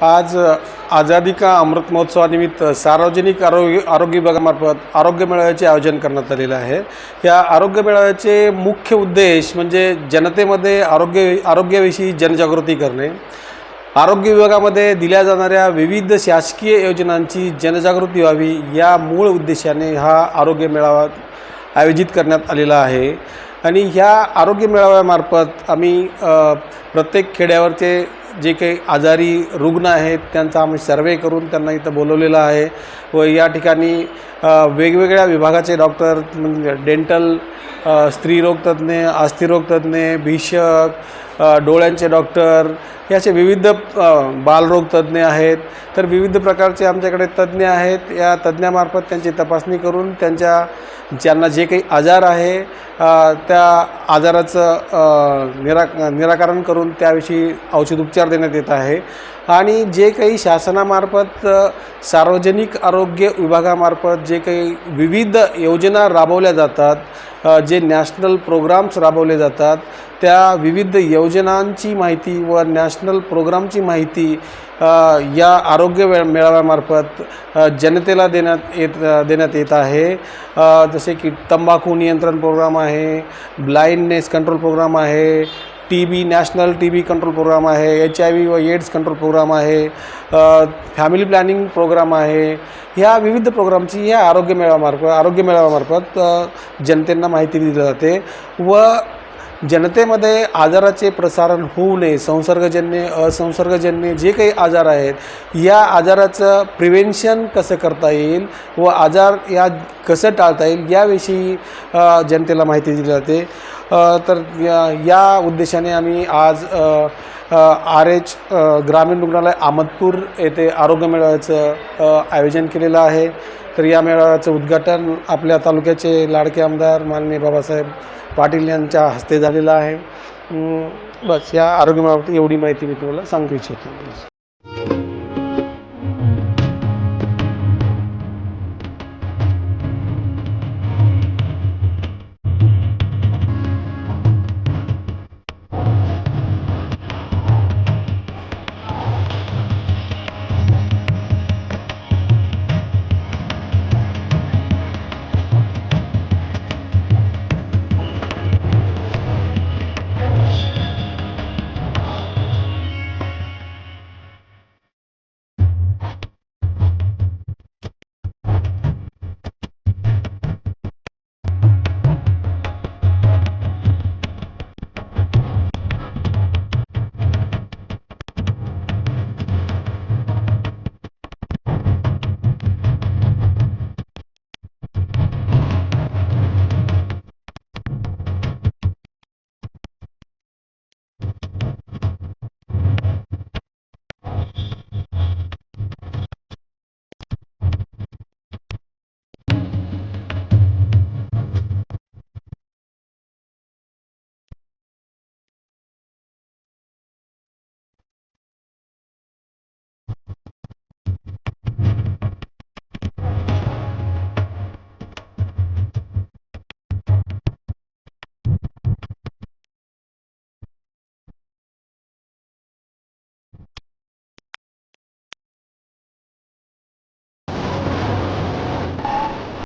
आज आझादी का अमृत महोत्सवानिमित्त सार्वजनिक आरोग्य विभागामार्फत आरोग्य मेळाव्याचे आयोजन करण्यात आलेलं आहे। या आरोग्य मेळाव्याचे मुख्य उद्देश म्हणजे जनतेमध्ये आरोग्याविषयी जनजागृती करणे, आरोग्य विभागामध्ये दिल्या जाणाऱ्या विविध शासकीय योजनांची जनजागृती व्हावी या मूळ उद्देशाने हा आरोग्य मेळावा आयोजित करण्यात आलेला आहे। आणि ह्या आरोग्य मेळाव्यामार्फत आम्ही प्रत्येक खेड्यावरचे जे काही आजारी रुग्ण आहेत त्यांचा आम्ही सर्वे करून त्यांना इथं बोलवलेलं आहे व या ठिकाणी वेगवेगळ्या विभागाचे डॉक्टर म्हणजे डेंटल, स्त्रीरोग तज्ज्ञ, अस्थिरोग तज्ज्ञ, भिषक, डोळ्यांचे डॉक्टर याचे विविध बालरोग तज्ज्ञ आहेत। तर विविध प्रकारचे आमच्याकडे तज्ज्ञ आहेत। या तज्ज्ञामार्फत त्यांची तपासणी करून ज्यांना जे काही आजार आहे त्या आजाराचं निराकरण करून त्याविषयी औषधोपचार देण्यात येत आहे। आणि जे काही शासनामार्फत सार्वजनिक आरोग्य विभागामार्फत जे काही विविध योजना राबवल्या जातात, जे नॅशनल प्रोग्राम्स राबवले जातात, त्या विविध योजनांची माहिती व नॅशनल प्रोग्रामची माहिती या आरोग्य मेळाव्यामार्फत जनतेला देण्यात येत आहे। जसे की तंबाखू नियंत्रण प्रोग्राम आहे, ब्लाइंडनेस कंट्रोल प्रोग्राम आहे, नॅशनल टी बी कंट्रोल प्रोग्राम आहे, HIV व एड्स कंट्रोल प्रोग्राम आहे, फॅमिली प्लॅनिंग प्रोग्राम आहे। ह्या विविध प्रोग्रामची या आरोग्य मेळाव्यामार्फत जनतेला माहिती दिली जाते व जनतेमध्ये आजाराचे प्रसारण होऊ नये, संसर्गजन्य असंसर्गजन्य जे काही आजार आहेत या आजाराचं प्रिव्हेन्शन कसं करता येईल व आजार कसं टाळता येईल याविषयी जनतेला माहिती दिली जाते। तर या उद्देशाने आम्ही आज RH ग्रामीण रुग्णालय अहमदपूर येथे आरोग्य मेळाव्याचं आयोजन केलेलं आहे। तर या मेळाव्याचं उद्घाटन आपल्या तालुक्याचे लाडके आमदार माननीय बाबासाहेब पाटील यांच्या हस्ते झालेलं आहे। बस या आरोग्य मेळाव्यात एवढी माहिती मी तुम्हाला सांगू इच्छितो।